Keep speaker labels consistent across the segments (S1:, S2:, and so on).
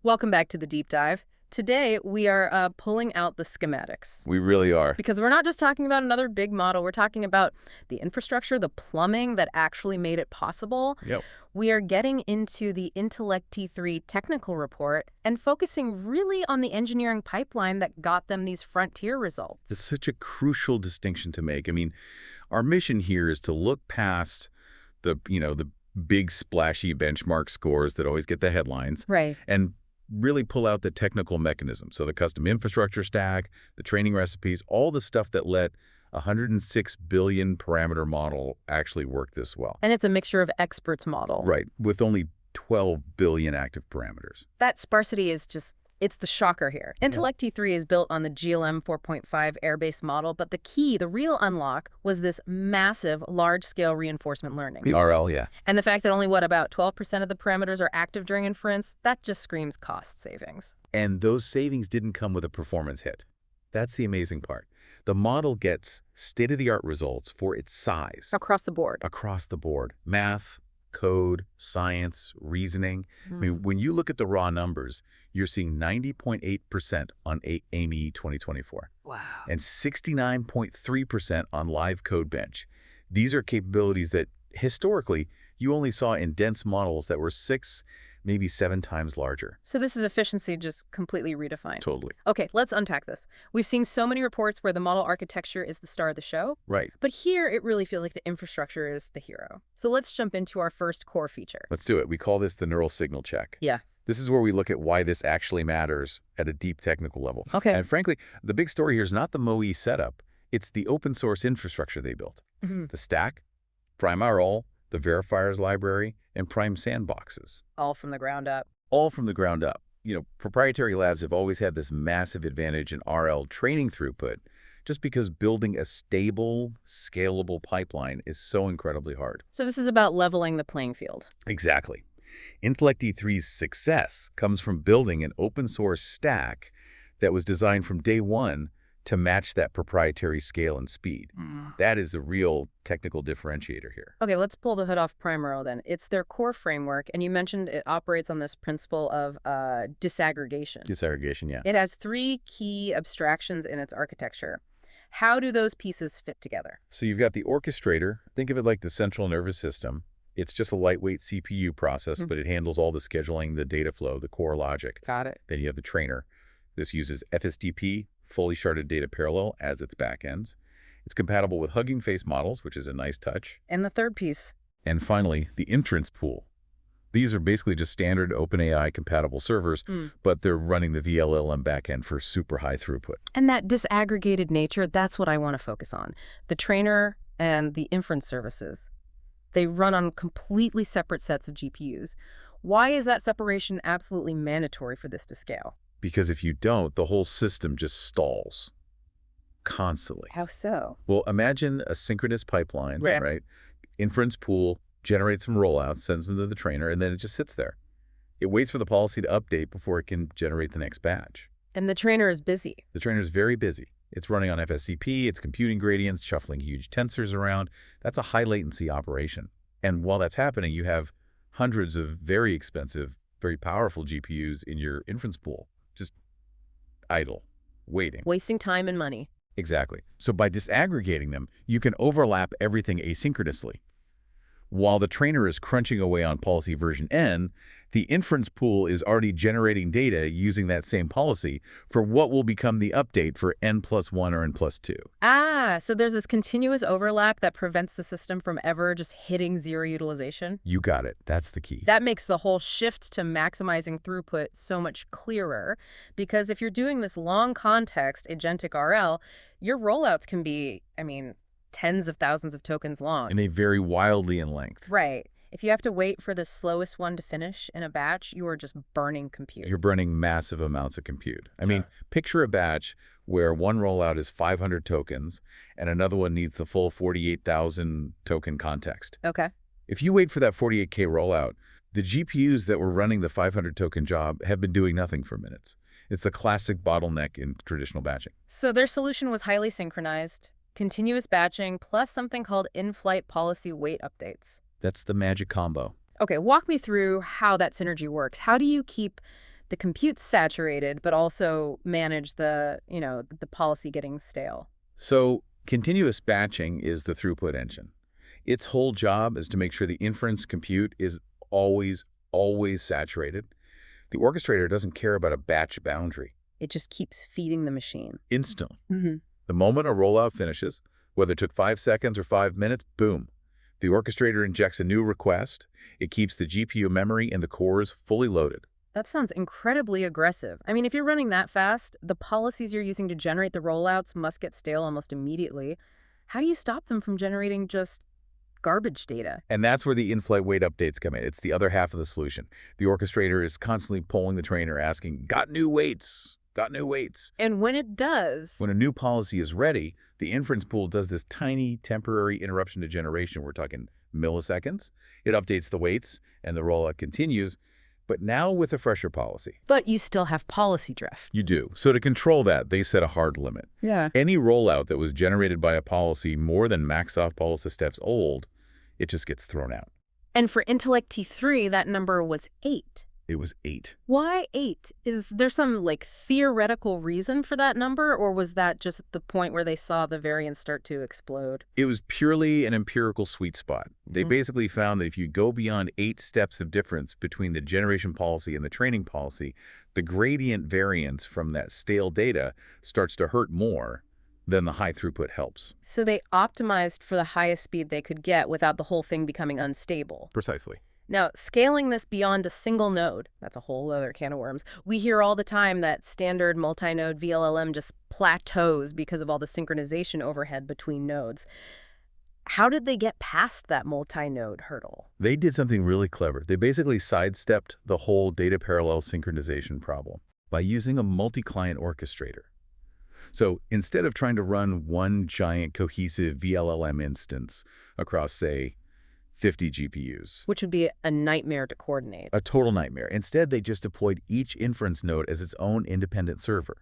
S1: Welcome back to the deep dive. Today, we are pulling out the schematics.
S2: We really are.
S1: Because we're not just talking about another big model. We're talking about the infrastructure, the plumbing that actually made it possible.
S2: Yep.
S1: We are getting into the INTELLECT-3 technical report and focusing really on the engineering pipeline that got them these frontier results.
S2: It's such a crucial distinction to make. I mean, our mission here is to look past the big splashy benchmark scores that always get the headlines.
S1: Right.
S2: And really pull out the technical mechanism. So the custom infrastructure stack, the training recipes, all the stuff that let a 106 billion parameter model actually work this well.
S1: And it's a mixture of experts model.
S2: Right, with only 12 billion active parameters.
S1: That sparsity is just, it's the shocker here. INTELLECT-3 is built on the GLM 4.5 air-based model, but the key, the real unlock, was this massive, large-scale reinforcement learning.
S2: RL, yeah.
S1: And the fact that only, about 12% of the parameters are active during inference, that just screams cost savings.
S2: And those savings didn't come with a performance hit. That's the amazing part. The model gets state-of-the-art results for its size.
S1: Across the board.
S2: Across the board. Math, code, science, reasoning. I mean, when you look at the raw numbers, you're seeing 90.8% on AIME 2024.
S1: Wow.
S2: And 69.3% on live code bench. These are capabilities that historically you only saw in dense models that were 6, maybe 7 times larger.
S1: So this is efficiency just completely redefined.
S2: Totally.
S1: Okay, let's unpack this. We've seen so many reports where the model architecture is the star of the show.
S2: Right.
S1: But here, it really feels like the infrastructure is the hero. So let's jump into our first core feature.
S2: Let's do it. We call this the neural signal check.
S1: Yeah.
S2: This is where we look at why this actually matters at a deep technical level.
S1: Okay.
S2: And frankly, the big story here is not the MoE setup. It's the open source infrastructure they built. The stack, Prime RL, the verifiers library, and Prime sandboxes.
S1: All from the ground up.
S2: All from the ground up. Proprietary labs have always had this massive advantage in RL training throughput just because building a stable, scalable pipeline is so incredibly hard.
S1: So this is about leveling the playing field.
S2: Exactly. INTELLECT-3's success comes from building an open source stack that was designed from day one to match that proprietary scale and speed. That is the real technical differentiator here.
S1: Okay, let's pull the hood off Prime RL then. It's their core framework, and you mentioned it operates on this principle of disaggregation.
S2: Disaggregation, yeah.
S1: It has 3 key abstractions in its architecture. How do those pieces fit together?
S2: So you've got the orchestrator. Think of it like the central nervous system. It's just a lightweight CPU process, but it handles all the scheduling, the data flow, the core logic.
S1: Got it.
S2: Then you have the trainer. This uses FSDP, fully sharded data parallel, as its backends. It's compatible with Hugging Face models, which is a nice touch.
S1: And the third piece?
S2: And finally, the inference pool. These are basically just standard OpenAI compatible servers, but they're running the vLLM backend for super high throughput.
S1: And that disaggregated nature, that's what I want to focus on. The trainer and the inference services. They run on completely separate sets of GPUs. Why is that separation absolutely mandatory for this to scale?
S2: Because if you don't, the whole system just stalls constantly.
S1: How so?
S2: Well, imagine a synchronous pipeline, right? Inference pool generates some rollouts, sends them to the trainer, and then it just sits there. It waits for the policy to update before it can generate the next batch.
S1: And the trainer is busy.
S2: The trainer is very busy. It's running on FSDP, it's computing gradients, shuffling huge tensors around. That's a high latency operation. And while that's happening, you have hundreds of very expensive, very powerful GPUs in your inference pool, just idle, waiting.
S1: Wasting time and money.
S2: Exactly. So by disaggregating them, you can overlap everything asynchronously. While the trainer is crunching away on policy version N, the inference pool is already generating data using that same policy for what will become the update for N+1 or N+2.
S1: Ah, so there's this continuous overlap that prevents the system from ever just hitting zero utilization?
S2: You got it. That's the key.
S1: That makes the whole shift to maximizing throughput so much clearer, because if you're doing this long context agentic RL, your rollouts can be, tens of thousands of tokens long.
S2: And they vary wildly in length.
S1: Right. If you have to wait for the slowest one to finish in a batch, you are just burning compute.
S2: You're burning massive amounts of compute. I mean, picture a batch where one rollout is 500 tokens and another one needs the full 48,000 token context.
S1: Okay.
S2: If you wait for that 48K rollout, the GPUs that were running the 500 token job have been doing nothing for minutes. It's the classic bottleneck in traditional batching.
S1: So their solution was highly synchronized, continuous batching, plus something called in-flight policy wait updates.
S2: That's the magic combo.
S1: Okay, walk me through how that synergy works. How do you keep The compute's saturated, but also manage the policy getting stale.
S2: So continuous batching is the throughput engine. Its whole job is to make sure the inference compute is always saturated. The orchestrator doesn't care about a batch boundary.
S1: It just keeps feeding the machine.
S2: Instantly.
S1: Mm-hmm.
S2: The moment a rollout finishes, whether it took 5 seconds or 5 minutes, boom. The orchestrator injects a new request. It keeps the GPU memory and the cores fully loaded.
S1: That sounds incredibly aggressive. I mean, if you're running that fast, the policies you're using to generate the rollouts must get stale almost immediately. How do you stop them from generating just garbage data?
S2: And that's where the in-flight wait updates come in. It's the other half of the solution. The orchestrator is constantly polling the trainer, asking, got new weights? Got new weights?
S1: And when it does...
S2: When a new policy is ready, the inference pool does this tiny temporary interruption to generation. We're talking milliseconds. It updates the weights, and the rollout continues, but now with a fresher policy.
S1: But you still have policy drift.
S2: You do. So to control that, they set a hard limit.
S1: Yeah.
S2: Any rollout that was generated by a policy more than max off-policy steps old, it just gets thrown out.
S1: And for INTELLECT-3, that number was 8.
S2: It was 8.
S1: Why 8? Is there some, theoretical reason for that number, or was that just the point where they saw the variance start to explode?
S2: It was purely an empirical sweet spot. They basically found that if you go beyond 8 steps of difference between the generation policy and the training policy, the gradient variance from that stale data starts to hurt more than the high throughput helps.
S1: So they optimized for the highest speed they could get without the whole thing becoming unstable.
S2: Precisely.
S1: Now, scaling this beyond a single node, that's a whole other can of worms. We hear all the time that standard multi-node vLLM just plateaus because of all the synchronization overhead between nodes. How did they get past that multi-node hurdle?
S2: They did something really clever. They basically sidestepped the whole data parallel synchronization problem by using a multi-client orchestrator. So instead of trying to run one giant cohesive vLLM instance across, say, 50 GPUs.
S1: Which would be a nightmare to coordinate.
S2: A total nightmare. Instead, they just deployed each inference node as its own independent server.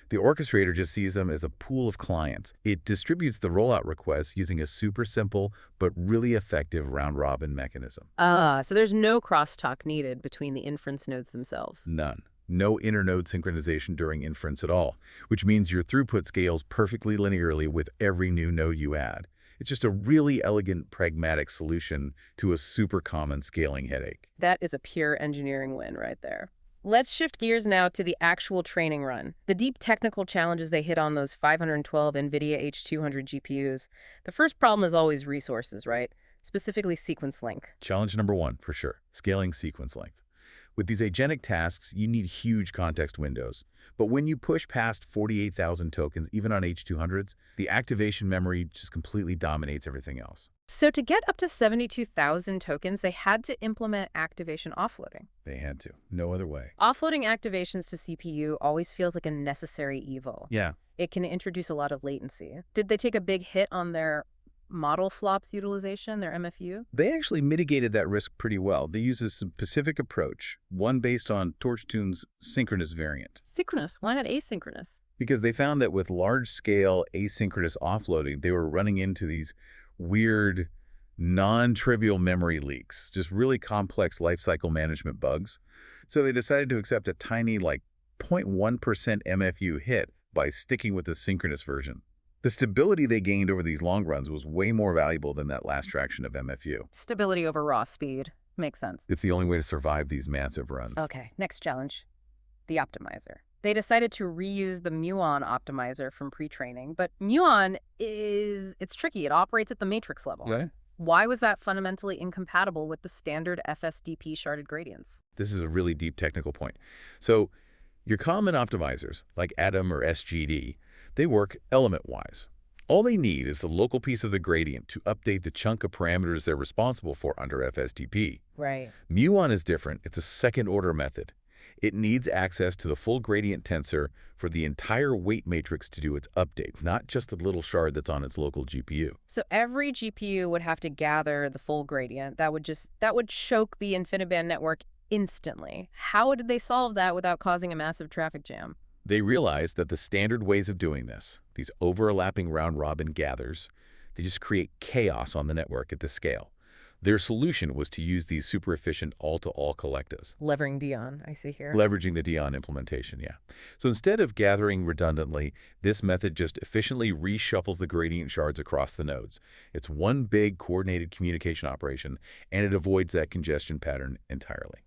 S2: The orchestrator just sees them as a pool of clients. It distributes the rollout requests using a super simple but really effective round-robin mechanism.
S1: So there's no crosstalk needed between the inference nodes themselves.
S2: None. No inter-node synchronization during inference at all, which means your throughput scales perfectly linearly with every new node you add. It's just a really elegant, pragmatic solution to a super common scaling headache.
S1: That is a pure engineering win right there. Let's shift gears now to the actual training run. The deep technical challenges they hit on those 512 NVIDIA H200 GPUs. The first problem is always resources, right? Specifically sequence length.
S2: Challenge number 1, for sure, scaling sequence length. With these agentic tasks, you need huge context windows. But when you push past 48,000 tokens, even on H200s, the activation memory just completely dominates everything else.
S1: So to get up to 72,000 tokens, they had to implement activation offloading.
S2: They had to. No other way.
S1: Offloading activations to CPU always feels like a necessary evil.
S2: Yeah.
S1: It can introduce a lot of latency. Did they take a big hit on their model flops utilization, their MFU?
S2: They actually mitigated that risk pretty well. They used a specific approach, one based on TorchTune's synchronous variant.
S1: Synchronous? Why not asynchronous?
S2: Because they found that with large-scale asynchronous offloading, they were running into these weird, non-trivial memory leaks, just really complex lifecycle management bugs. So they decided to accept a tiny, 0.1% MFU hit by sticking with the synchronous version. The stability they gained over these long runs was way more valuable than that last fraction of MFU.
S1: Stability over raw speed. Makes sense.
S2: It's the only way to survive these massive runs.
S1: Okay, next challenge. The optimizer. They decided to reuse the muon optimizer from pre-training, but muon it's tricky. It operates at the matrix level.
S2: Okay.
S1: Why was that fundamentally incompatible with the standard FSDP sharded gradients?
S2: This is a really deep technical point. So your common optimizers, like Atom or SGD, they work element-wise. All they need is the local piece of the gradient to update the chunk of parameters they're responsible for under FSDP.
S1: Right.
S2: Muon is different. It's a second-order method. It needs access to the full gradient tensor for the entire weight matrix to do its update, not just the little shard that's on its local GPU.
S1: So every GPU would have to gather the full gradient. That would choke the InfiniBand network instantly. How did they solve that without causing a massive traffic jam?
S2: They realized that the standard ways of doing this, these overlapping round-robin gathers, they just create chaos on the network at this scale. Their solution was to use these super efficient all-to-all collectors,
S1: Levering Dion, I see here.
S2: leveraging the Dion implementation, yeah. So instead of gathering redundantly, this method just efficiently reshuffles the gradient shards across the nodes. It's one big coordinated communication operation, and it avoids that congestion pattern entirely.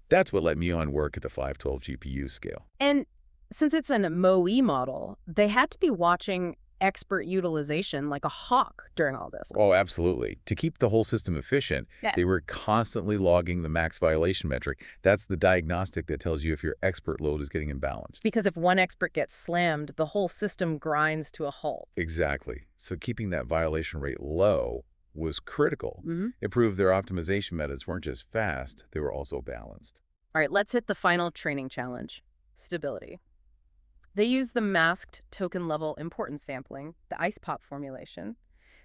S2: That's what let Muon work at the 512 GPU scale.
S1: And since it's an MoE model, they had to be watching expert utilization like a hawk during all this.
S2: Oh, absolutely. To keep the whole system efficient,
S1: Yeah.
S2: they were constantly logging the max violation metric. That's the diagnostic that tells you if your expert load is getting imbalanced.
S1: Because if one expert gets slammed, the whole system grinds to a halt.
S2: Exactly. So keeping that violation rate low was critical.
S1: Mm-hmm.
S2: It proved their optimization methods weren't just fast, they were also balanced.
S1: All right, let's hit the final training challenge, stability. They use the masked token-level importance sampling, the ICE-POP formulation.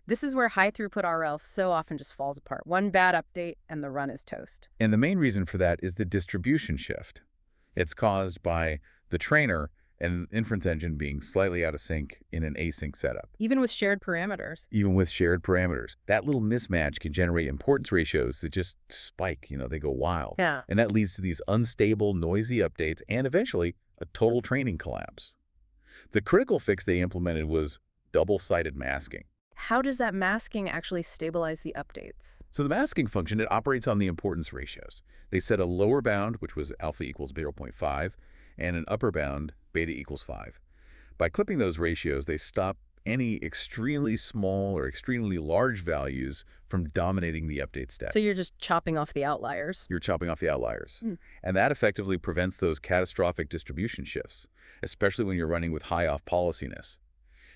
S1: This is where high-throughput RL so often just falls apart. One bad update, and the run is toast.
S2: And the main reason for that is the distribution shift. It's caused by the trainer and inference engine being slightly out of sync in an async setup.
S1: Even with shared parameters.
S2: Even with shared parameters, that little mismatch can generate importance ratios that just spike, they go wild.
S1: Yeah.
S2: And that leads to these unstable, noisy updates and eventually a total training collapse. The critical fix they implemented was double-sided masking.
S1: How does that masking actually stabilize the updates?
S2: So the masking function, it operates on the importance ratios. They set a lower bound, which was alpha equals 0.5, and an upper bound, beta equals 5. By clipping those ratios, they stop any extremely small or extremely large values from dominating the update step.
S1: So you're just chopping off the outliers?
S2: You're chopping off the outliers. And that effectively prevents those catastrophic distribution shifts, especially when you're running with high off-policyness.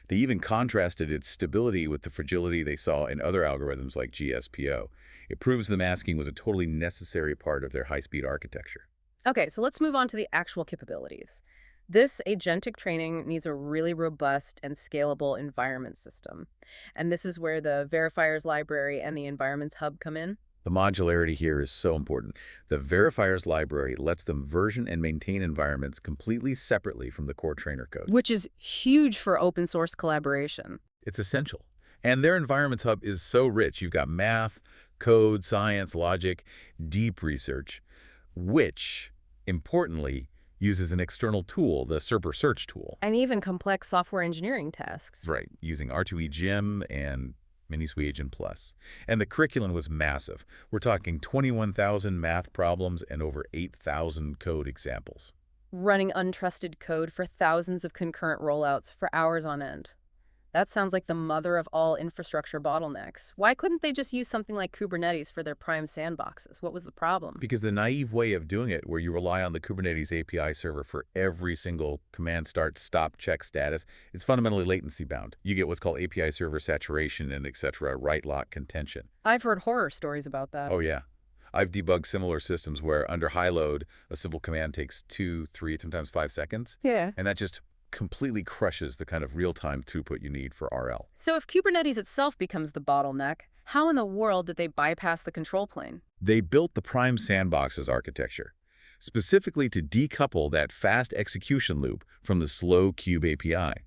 S2: They even contrasted its stability with the fragility they saw in other algorithms like GSPO. It proves the masking was a totally necessary part of their high-speed architecture.
S1: Okay, so let's move on to the actual capabilities. This agentic training needs a really robust and scalable environment system. And this is where the verifiers library and the environments hub come in.
S2: The modularity here is so important. The verifiers library lets them version and maintain environments completely separately from the core trainer code.
S1: Which is huge for open source collaboration.
S2: It's essential. And their environments hub is so rich. You've got math, code, science, logic, deep research, which, importantly, uses an external tool, the Serper search tool.
S1: And even complex software engineering tasks.
S2: Right, using R2E Gym and Minisui Agent Plus. And the curriculum was massive. We're talking 21,000 math problems and over 8,000 code examples.
S1: Running untrusted code for thousands of concurrent rollouts for hours on end. That sounds like the mother of all infrastructure bottlenecks. Why couldn't they just use something like Kubernetes for their Prime sandboxes? What was the problem?
S2: Because the naive way of doing it, where you rely on the Kubernetes API server for every single command start, stop, check status, it's fundamentally latency bound. You get what's called API server saturation and etc., write lock contention.
S1: I've heard horror stories about that.
S2: Oh yeah. I've debugged similar systems where under high load, a simple command takes 2, 3, sometimes 5 seconds.
S1: Yeah.
S2: And that just completely crushes the kind of real-time throughput you need for RL.
S1: So if Kubernetes itself becomes the bottleneck, how in the world did they bypass the control plane?
S2: They built the Prime Sandboxes architecture, specifically to decouple that fast execution loop from the slow Kube API.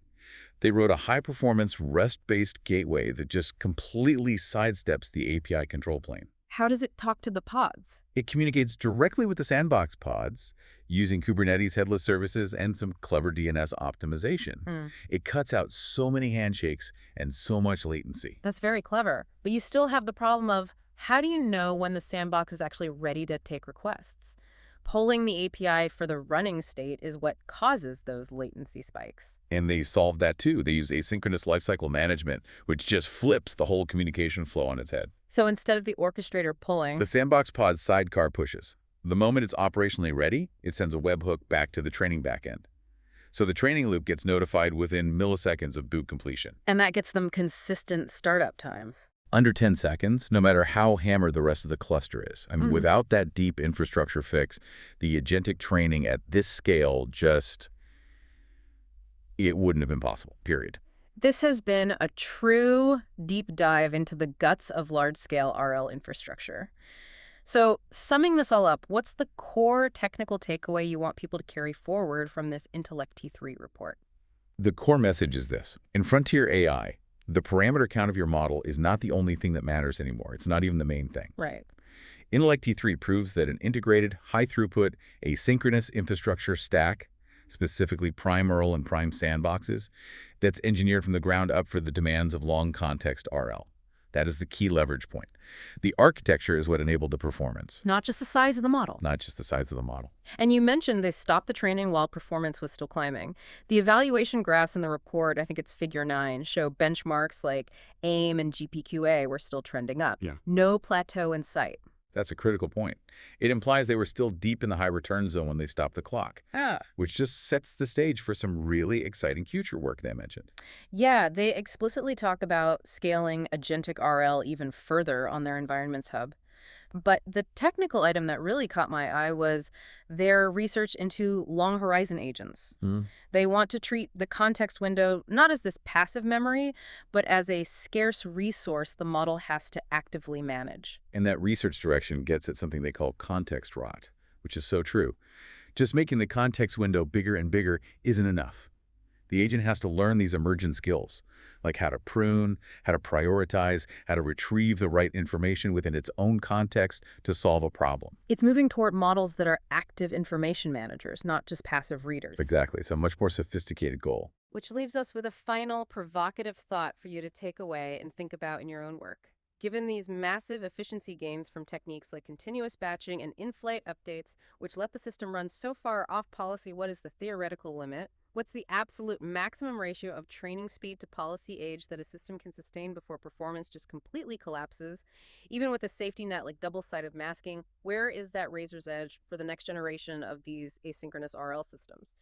S2: They wrote a high-performance REST-based gateway that just completely sidesteps the API control plane.
S1: How does it talk to the pods?
S2: It communicates directly with the sandbox pods using Kubernetes headless services and some clever DNS optimization. It cuts out so many handshakes and so much latency.
S1: That's very clever. But you still have the problem of how do you know when the sandbox is actually ready to take requests? Polling the API for the running state is what causes those latency spikes.
S2: And they solved that too. They use asynchronous lifecycle management, which just flips the whole communication flow on its head.
S1: So instead of the orchestrator pulling,
S2: The sandbox pod's sidecar pushes. The moment it's operationally ready, it sends a webhook back to the training backend. So the training loop gets notified within milliseconds of boot completion.
S1: and that gets them consistent startup times.
S2: Under 10 seconds, no matter how hammered the rest of the cluster is. I mean, without that deep infrastructure fix, the agentic training at this scale it wouldn't have been possible, period.
S1: This has been a true deep dive into the guts of large-scale RL infrastructure. So summing this all up, what's the core technical takeaway you want people to carry forward from this INTELLECT-3 report?
S2: The core message is this. In frontier AI, The parameter count of your model is not the only thing that matters anymore. It's not even the main thing.
S1: Right.
S2: INTELLECT-3 proves that an integrated, high-throughput, asynchronous infrastructure stack, specifically Prime RL and Prime sandboxes, that's engineered from the ground up for the demands of long-context RL. That is the key leverage point. The architecture is what enabled the performance,
S1: Not just the size of the model.
S2: not just the size of the model.
S1: And you mentioned they stopped the training while performance was still climbing. The evaluation graphs in the report, I think it's figure 9, show benchmarks like AIM and GPQA were still trending up.
S2: Yeah.
S1: No plateau in sight.
S2: That's a critical point. It implies they were still deep in the high return zone when they stopped the clock, which just sets the stage for some really exciting future work they mentioned.
S1: Yeah, they explicitly talk about scaling Agentic RL even further on their Environments Hub. But the technical item that really caught my eye was their research into long horizon agents. They want to treat the context window not as this passive memory, but as a scarce resource the model has to actively manage.
S2: And that research direction gets at something they call context rot, which is so true. Just making the context window bigger and bigger isn't enough. The agent has to learn these emergent skills, like how to prune, how to prioritize, how to retrieve the right information within its own context to solve a problem.
S1: It's moving toward models that are active information managers, not just passive readers.
S2: Exactly. It's a much more sophisticated goal.
S1: Which leaves us with a final provocative thought for you to take away and think about in your own work. Given these massive efficiency gains from techniques like continuous batching and in-flight updates, which let the system run so far off policy, what is the theoretical limit? What's the absolute maximum ratio of training speed to policy age that a system can sustain before performance just completely collapses? Even with a safety net like double-sided masking, where is that razor's edge for the next generation of these asynchronous RL systems?